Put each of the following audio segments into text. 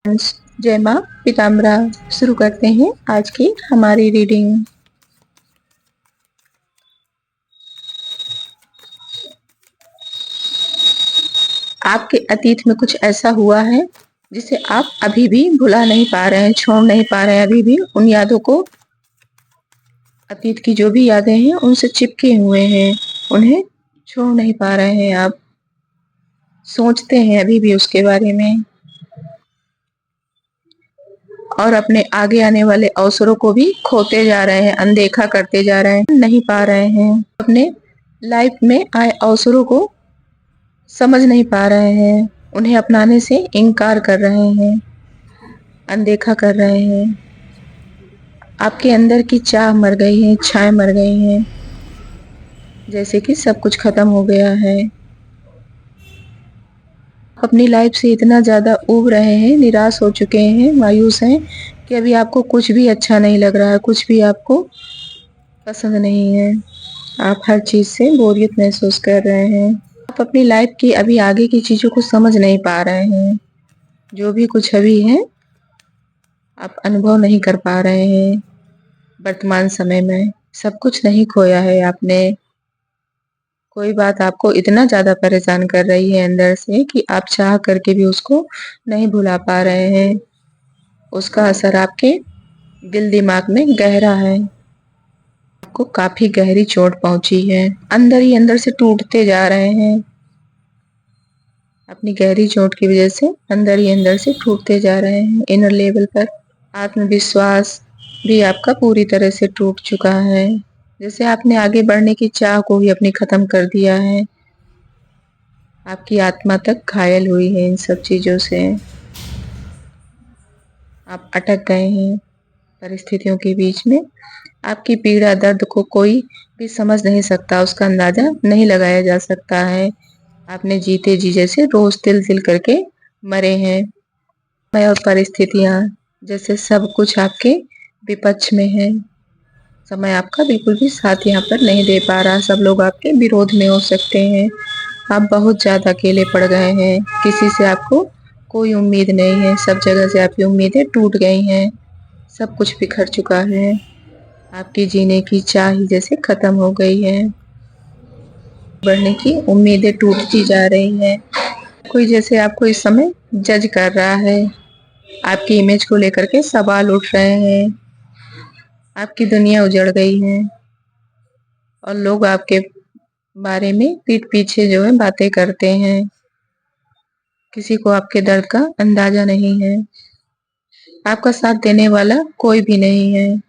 जय माँ पीताम्बरा। शुरू करते हैं आज की हमारी रीडिंग। आपके अतीत में कुछ ऐसा हुआ है जिसे आप अभी भी भुला नहीं पा रहे हैं, छोड़ नहीं पा रहे हैं। अभी भी उन यादों को, अतीत की जो भी यादें हैं उनसे चिपके हुए हैं, उन्हें छोड़ नहीं पा रहे हैं। आप सोचते हैं अभी भी उसके बारे में और अपने आगे आने वाले अवसरों को भी खोते जा रहे हैं, अनदेखा करते जा रहे हैं, नहीं पा रहे हैं। अपने लाइफ में आए अवसरों को समझ नहीं पा रहे हैं, उन्हें अपनाने से इनकार कर रहे हैं, अनदेखा कर रहे हैं। आपके अंदर की चाह मर गई है, इच्छाएं मर गई हैं, जैसे कि सब कुछ खत्म हो गया है। अपनी लाइफ से इतना ज्यादा ऊब रहे हैं, निराश हो चुके हैं, मायूस हैं कि अभी आपको कुछ भी अच्छा नहीं लग रहा है, कुछ भी आपको पसंद नहीं है। आप हर चीज से बोरियत महसूस कर रहे हैं। आप अपनी लाइफ की अभी आगे की चीजों को समझ नहीं पा रहे हैं। जो भी कुछ अभी है आप अनुभव नहीं कर पा रहे हैं। वर्तमान समय में सब कुछ नहीं खोया है आपने। कोई बात आपको इतना ज्यादा परेशान कर रही है अंदर से कि आप चाह करके भी उसको नहीं भुला पा रहे हैं। उसका असर आपके दिल दिमाग में गहरा है, आपको काफी गहरी चोट पहुंची है, अंदर ही अंदर से टूटते जा रहे हैं। अपनी गहरी चोट की वजह से अंदर ही अंदर से टूटते जा रहे हैं। इनर लेवल पर आत्मविश्वास भी आपका पूरी तरह से टूट चुका है, जैसे आपने आगे बढ़ने की चाह को ही अपनी खत्म कर दिया है। आपकी आत्मा तक घायल हुई है इन सब चीजों से। आप अटक गए हैं परिस्थितियों के बीच में। आपकी पीड़ा दर्द को कोई भी समझ नहीं सकता, उसका अंदाजा नहीं लगाया जा सकता है। आपने जीते जी जैसे रोज तिल तिल करके मरे हैं। मैं और परिस्थितियां जैसे सब कुछ आपके विपक्ष में है। समय आपका बिल्कुल भी साथ यहाँ पर नहीं दे पा रहा, सब लोग आपके विरोध में हो सकते हैं। आप बहुत ज्यादा अकेले पड़ गए हैं, किसी से आपको कोई उम्मीद नहीं है, सब जगह से आपकी उम्मीदें टूट गई हैं, सब कुछ बिखर चुका है। आपकी जीने की चाह ही जैसे खत्म हो गई है, बढ़ने की उम्मीदें टूटती जा रही हैं। कोई जैसे आपको इस समय जज कर रहा है, आपकी इमेज को लेकर के सवाल उठ रहे हैं। आपकी दुनिया उजड़ गई है और लोग आपके बारे में पीठ पीछे जो है बातें करते हैं। किसी को आपके दर्द का अंदाजा नहीं है, आपका साथ देने वाला कोई भी नहीं है।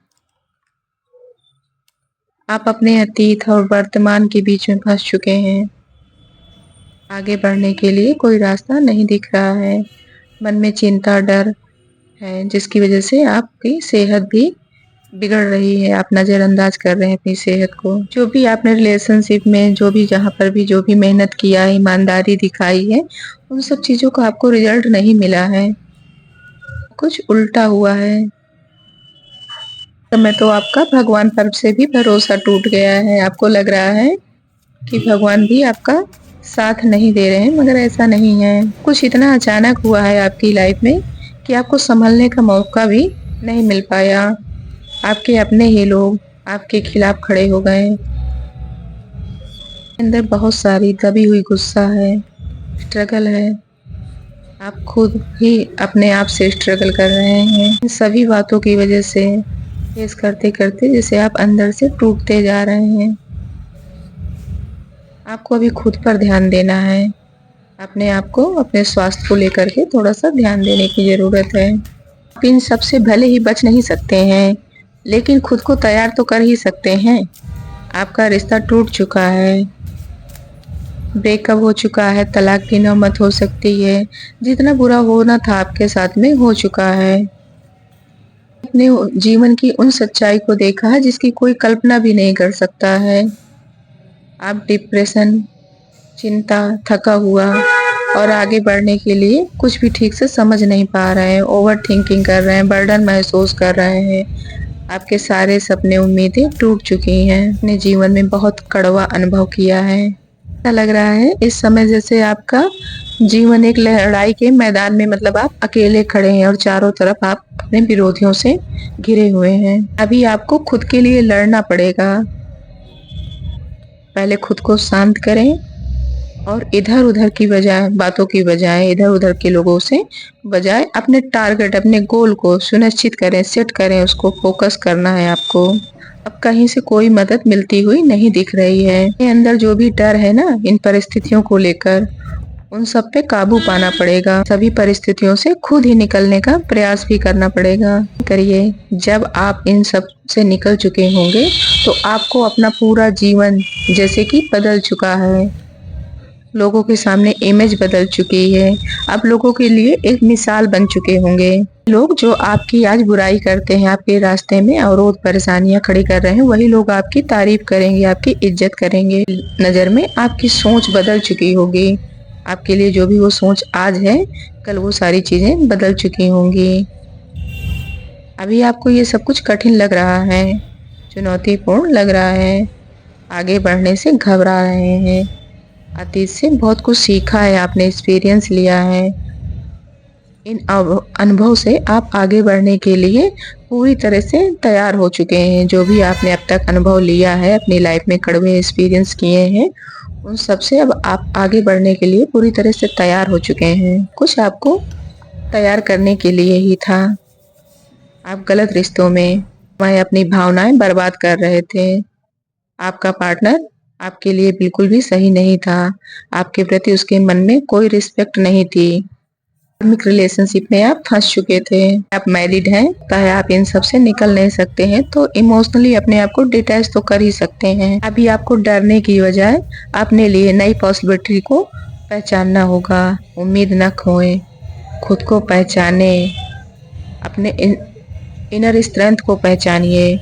आप अपने अतीत और वर्तमान के बीच में फंस चुके हैं। आगे बढ़ने के लिए कोई रास्ता नहीं दिख रहा है। मन में चिंता, डर है, जिसकी वजह से आपकी सेहत भी बिगड़ रही है। आप नजरअंदाज कर रहे हैं अपनी सेहत को। जो भी आपने रिलेशनशिप में, जो भी जहाँ पर भी जो भी मेहनत किया है, ईमानदारी दिखाई है, उन सब चीजों का आपको रिजल्ट नहीं मिला है, कुछ उल्टा हुआ है। समय तो आपका भगवान पर से भी भरोसा टूट गया है। आपको लग रहा है कि भगवान भी आपका साथ नहीं दे रहे हैं, मगर ऐसा नहीं है। कुछ इतना अचानक हुआ है आपकी लाइफ में कि आपको संभलने का मौका भी नहीं मिल पाया। आपके अपने ही लोग आपके खिलाफ खड़े हो गए। अंदर बहुत सारी दबी हुई गुस्सा है, स्ट्रगल है। आप खुद ही अपने आप से स्ट्रगल कर रहे हैं। इन सभी बातों की वजह से फेस करते करते जैसे आप अंदर से टूटते जा रहे हैं। आपको अभी खुद पर ध्यान देना है, अपने आप को, अपने स्वास्थ्य को लेकर के थोड़ा सा ध्यान देने की जरूरत है। आप इन सब से भले ही बच नहीं सकते हैं, लेकिन खुद को तैयार तो कर ही सकते हैं। आपका रिश्ता टूट चुका है, ब्रेकअप हो चुका है, तलाक की नौबत हो सकती है। जितना बुरा होना था आपके साथ में हो चुका है। अपने जीवन की उन सच्चाई को देखा है जिसकी कोई कल्पना भी नहीं कर सकता है। आप डिप्रेशन, चिंता, थका हुआ और आगे बढ़ने के लिए कुछ भी ठीक से समझ नहीं पा रहे हैं, ओवर थिंकिंग कर रहे हैं, बर्डन महसूस कर रहे हैं। आपके सारे सपने, उम्मीदें टूट चुकी हैं। अपने जीवन में बहुत कड़वा अनुभव किया है। ऐसा लग रहा है इस समय जैसे आपका जीवन एक लड़ाई के मैदान में मतलब आप अकेले खड़े हैं और चारों तरफ आप अपने विरोधियों से घिरे हुए हैं। अभी आपको खुद के लिए लड़ना पड़ेगा। पहले खुद को शांत करें और इधर-उधर की बजाय बातों की बजाय इधर-उधर के लोगों से बजाय अपने टारगेट अपने गोल को सुनिश्चित करें, सेट करें, उसको फोकस करना है आपको। अब कहीं से कोई मदद मिलती हुई नहीं दिख रही है। ये अंदर जो भी डर है ना इन परिस्थितियों को लेकर, उन सब पे काबू पाना पड़ेगा। सभी परिस्थितियों से खुद ही निकलने का प्रयास भी करना पड़ेगा। करिए, जब आप इन सब से निकल चुके होंगे तो आपको अपना पूरा जीवन जैसे कि बदल चुका है। लोगों के सामने इमेज बदल चुकी है। आप लोगों के लिए एक मिसाल बन चुके होंगे। लोग जो आपकी आज बुराई करते हैं, आपके रास्ते में अवरोध परेशानियां खड़ी कर रहे हैं, वही लोग आपकी तारीफ करेंगे, आपकी इज्जत करेंगे। नजर में आपकी सोच बदल चुकी होगी। आपके लिए जो भी वो सोच आज है, कल वो सारी चीजें बदल चुकी होंगी। अभी आपको ये सब कुछ कठिन लग रहा है, चुनौतीपूर्ण लग रहा है, आगे बढ़ने से घबरा रहे हैं। अतीत से बहुत कुछ सीखा है आपने, एक्सपीरियंस लिया है। इन अनुभव से आप आगे बढ़ने के लिए पूरी तरह से तैयार हो चुके हैं। जो भी आपने अब तक अनुभव लिया है, अपनी लाइफ में कड़वे एक्सपीरियंस किए हैं, उन सब से अब आप आगे बढ़ने के लिए पूरी तरह से तैयार हो चुके हैं। कुछ आपको तैयार करने के लिए ही था। आप गलत रिश्तों में अपनी भावनाएं बर्बाद कर रहे थे। आपका पार्टनर आपके लिए बिल्कुल भी सही नहीं था। आपके प्रति उसके मन में कोई रिस्पेक्ट नहीं थी। कार्मिक रिलेशनशिप में आप फंस चुके थे। आप मैरिड हैं, चाहे आप इन सब से निकल नहीं सकते हैं तो इमोशनली अपने आप को डिटैच तो कर ही सकते हैं। अभी आपको डरने की बजाय अपने लिए नई पॉसिबिलिटी को पहचानना होगा। उम्मीद न खोएं, खुद को पहचाने, अपने इनर स्ट्रेंथ को पहचानिए।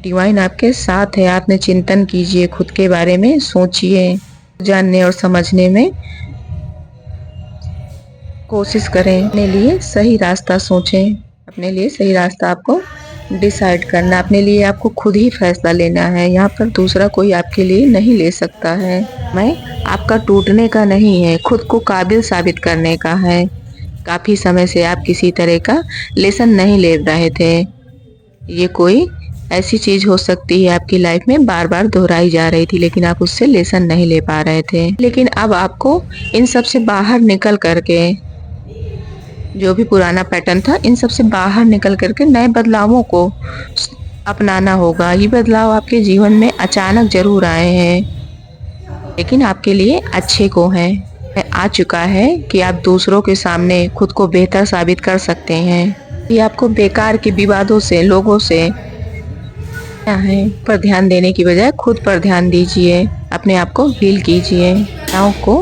डिवाइन आपके साथ है। आत्मचिंतन कीजिए, खुद के बारे में सोचिए, जानने और समझने में कोशिश करें। अपने लिए सही रास्ता सोचें, अपने लिए सही रास्ता आपको डिसाइड करना, अपने लिए आपको खुद ही फैसला लेना है। यहाँ पर दूसरा कोई आपके लिए नहीं ले सकता है। मैं आपका टूटने का नहीं है, खुद को काबिल साबित करने का है। काफी समय से आप किसी तरह का लेसन नहीं ले रहे थे। ये कोई ऐसी चीज हो सकती है आपकी लाइफ में बार बार दोहराई जा रही थी, लेकिन आप उससे लेसन नहीं ले पा रहे थे। लेकिन अब आपको इन सब से बाहर निकल करके, जो भी पुराना पैटर्न था, इन सब से बाहर निकल करके नए बदलावों को अपनाना होगा। ये बदलाव आपके जीवन में अचानक जरूर आए हैं, लेकिन आपके लिए अच्छे को हैं। आ चुका है कि आप दूसरों के सामने खुद को बेहतर साबित कर सकते हैं। ये आपको बेकार के विवादों से, लोगों से है पर ध्यान देने की बजाय खुद पर ध्यान दीजिए। अपने आप को हील कीजिए। समस्याओं को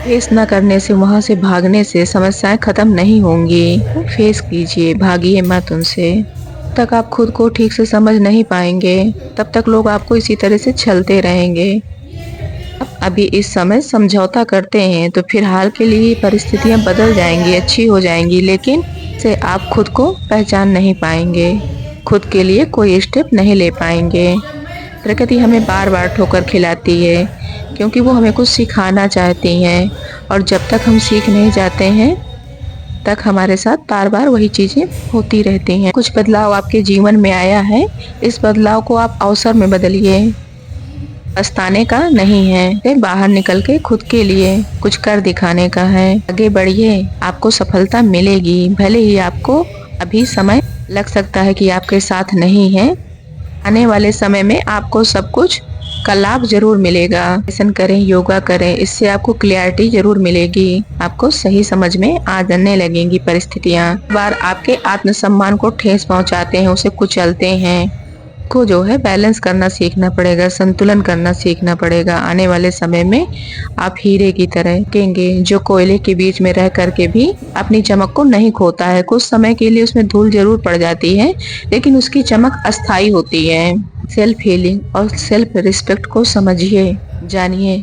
फेस न करने से, वहां से भागने से समस्याएं खत्म नहीं होंगी। फेस कीजिए, भागिए मत उनसे। जब तक आप खुद को ठीक से समझ नहीं पाएंगे, तब तक लोग आपको इसी तरह से छलते रहेंगे। अभी इस समय समझौता करते हैं तो फिलहाल के लिए परिस्थितियां बदल जाएंगी, अच्छी हो जाएंगी, लेकिन से आप खुद को पहचान नहीं पाएंगे, खुद के लिए कोई स्टेप नहीं ले पाएंगे। प्रकृति हमें बार बार ठोकर खिलाती है क्योंकि वो हमें कुछ सिखाना चाहती हैं, और जब तक हम सीख नहीं जाते हैं तक हमारे साथ बार बार वही चीजें होती रहती हैं। कुछ बदलाव आपके जीवन में आया है, इस बदलाव को आप अवसर में बदलिए। पछताने का नहीं है, बाहर निकल के खुद के लिए कुछ कर दिखाने का है। आगे बढ़िए, आपको सफलता मिलेगी। भले ही आपको अभी समय लग सकता है कि आपके साथ नहीं है, आने वाले समय में आपको सब कुछ का लाभ जरूर मिलेगा। ऐसा करें, योगा करें, इससे आपको क्लियरिटी जरूर मिलेगी। आपको सही समझ में आ जाने लगेंगी परिस्थितियाँ। बार आपके आत्मसम्मान को ठेस पहुंचाते हैं, उसे कुचलते हैं। को जो है बैलेंस करना सीखना पड़ेगा, संतुलन करना सीखना पड़ेगा। आने वाले समय में आप हीरे की तरह दिखेंगे, जो कोयले के बीच में रह करके भी अपनी चमक को नहीं खोता है। कुछ समय के लिए उसमें धूल जरूर पड़ जाती है, लेकिन उसकी चमक अस्थायी होती है। सेल्फ हीलिंग और सेल्फ रिस्पेक्ट को समझिए, जानिए।